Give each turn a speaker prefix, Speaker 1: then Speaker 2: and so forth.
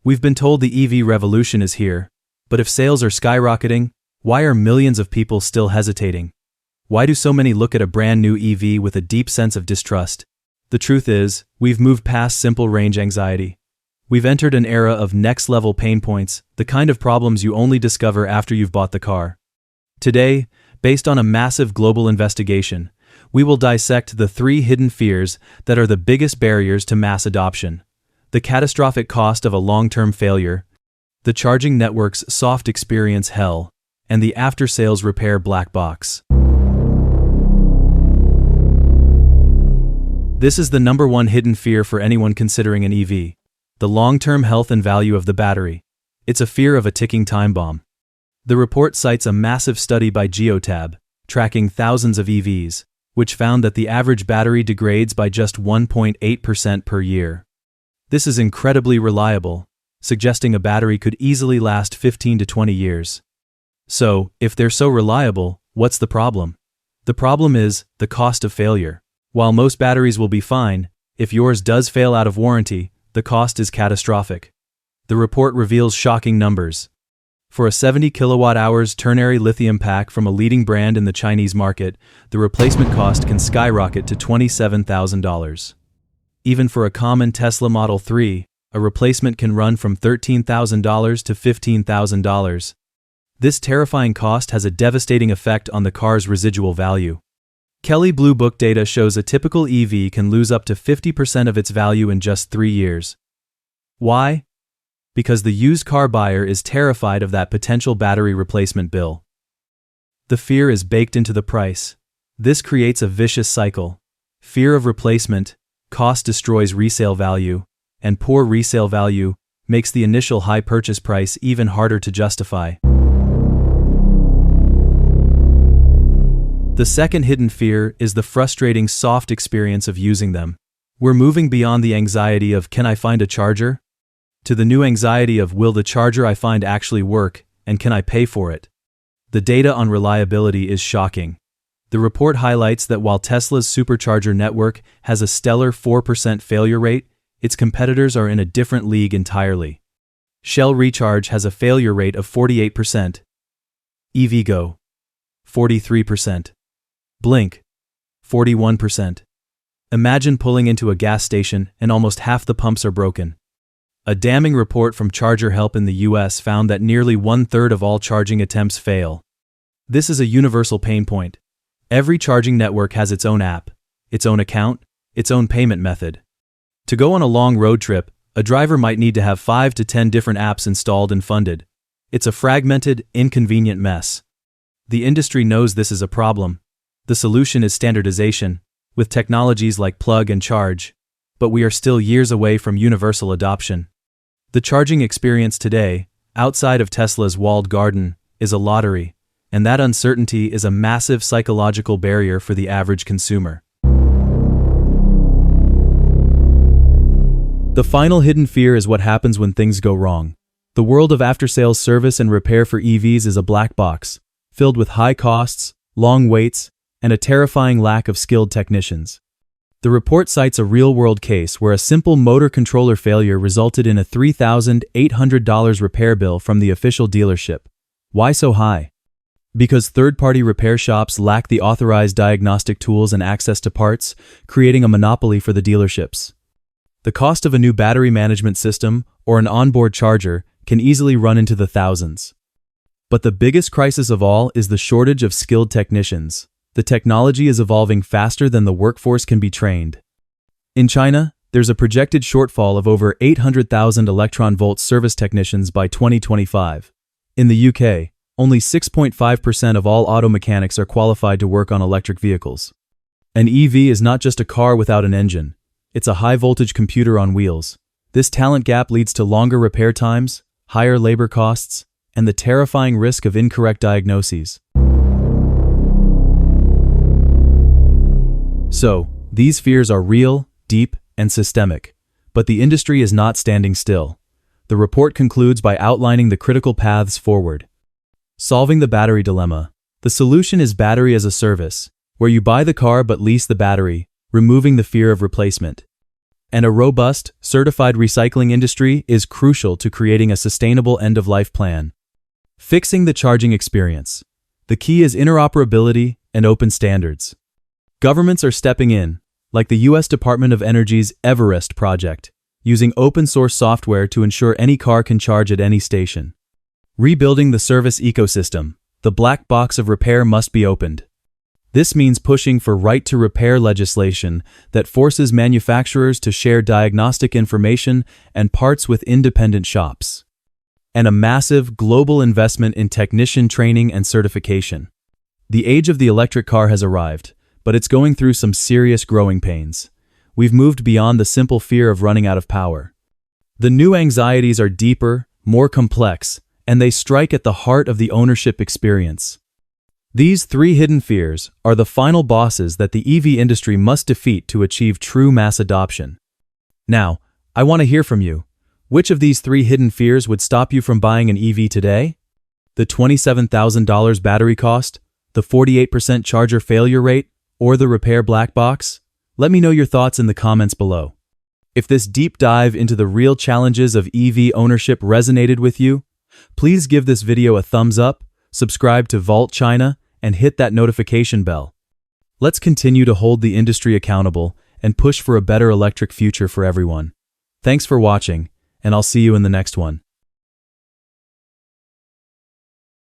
Speaker 1: We've been told the EV revolution is here, but if sales are skyrocketing, why are millions of people still hesitating? Why do so many look at a brand new EV with a deep sense of distrust? The truth is, we've moved past simple range anxiety. We've entered an era of next-level pain points, the kind of problems you only discover after you've bought the car. Today, based on a massive global investigation, we will dissect the 3 hidden fears that are the biggest barriers to mass adoption: the catastrophic cost of a long-term failure, the charging network's soft experience hell, and the after-sales repair black box. This is the #1 hidden fear for anyone considering an EV: the long-term health and value of the battery. It's a fear of a ticking time bomb. The report cites a massive study by Geotab, tracking thousands of EVs, which found that the average battery degrades by just 1.8% per year. This is incredibly reliable, suggesting a battery could easily last 15 to 20 years. So, if they're so reliable, what's the problem? The problem is the cost of failure. While most batteries will be fine, if yours does fail out of warranty, the cost is catastrophic. The report reveals shocking numbers. For a 70 kilowatt-hours ternary lithium pack from a leading brand in the Chinese market, the replacement cost can skyrocket to $27,000. Even for a common Tesla Model 3, a replacement can run from $13,000 to $15,000. This terrifying cost has a devastating effect on the car's residual value. Kelley Blue Book data shows a typical EV can lose up to 50% of its value in just 3 years. Why? Because the used car buyer is terrified of that potential battery replacement bill. The fear is baked into the price. This creates a vicious cycle. Fear of replacement, cost destroys resale value, and poor resale value makes the initial high purchase price even harder to justify. The second hidden fear is the frustrating soft experience of using them. We're moving beyond the anxiety of "can I find a charger?" to the new anxiety of "will the charger I find actually work, and can I pay for it?" The data on reliability is shocking. The report highlights that while Tesla's supercharger network has a stellar 4% failure rate, its competitors are in a different league entirely. Shell Recharge has a failure rate of 48%. EVgo, 43%. Blink, 41%. Imagine pulling into a gas station and almost half the pumps are broken. A damning report from Charger Help in the US found that nearly 1/3 of all charging attempts fail. This is a universal pain point. Every charging network has its own app, its own account, its own payment method. To go on a long road trip, a driver might need to have 5 to 10 different apps installed and funded. It's a fragmented, inconvenient mess. The industry knows this is a problem. The solution is standardization, with technologies like plug and charge, but we are still years away from universal adoption. The charging experience today, outside of Tesla's walled garden, is a lottery, and that uncertainty is a massive psychological barrier for the average consumer. The final hidden fear is what happens when things go wrong. The world of after-sales service and repair for EVs is a black box, filled with high costs, long waits, and a terrifying lack of skilled technicians. The report cites a real-world case where a simple motor controller failure resulted in a $3,800 repair bill from the official dealership. Why so high? Because third-party repair shops lack the authorized diagnostic tools and access to parts, creating a monopoly for the dealerships. The cost of a new battery management system or an onboard charger can easily run into the thousands. But the biggest crisis of all is the shortage of skilled technicians. The technology is evolving faster than the workforce can be trained. In China, there's a projected shortfall of over 800,000 electron-volt service technicians by 2025. In the UK, only 6.5% of all auto mechanics are qualified to work on electric vehicles. An EV is not just a car without an engine. It's a high-voltage computer on wheels. This talent gap leads to longer repair times, higher labor costs, and the terrifying risk of incorrect diagnoses. So, these fears are real, deep, and systemic, but the industry is not standing still. The report concludes by outlining the critical paths forward. Solving the battery dilemma. The solution is battery as a service, where you buy the car but lease the battery, removing the fear of replacement. And a robust, certified recycling industry is crucial to creating a sustainable end-of-life plan. Fixing the charging experience. The key is interoperability and open standards. Governments are stepping in, like the U.S. Department of Energy's Everest project, using open-source software to ensure any car can charge at any station. Rebuilding the service ecosystem. The black box of repair must be opened. This means pushing for right-to-repair legislation that forces manufacturers to share diagnostic information and parts with independent shops. And a massive global investment in technician training and certification. The age of the electric car has arrived, but it's going through some serious growing pains. We've moved beyond the simple fear of running out of power. The new anxieties are deeper, more complex, and they strike at the heart of the ownership experience. These three hidden fears are the final bosses that the EV industry must defeat to achieve true mass adoption. Now, I want to hear from you. Which of these three hidden fears would stop you from buying an EV today? The $27,000 battery cost, the 48% charger failure rate, or the repair black box? Let me know your thoughts in the comments below. If this deep dive into the real challenges of EV ownership resonated with you, please give this video a thumbs up, subscribe to Vault China, and hit that notification bell. Let's continue to hold the industry accountable and push for a better electric future for everyone. Thanks for watching, and I'll see you in the next one.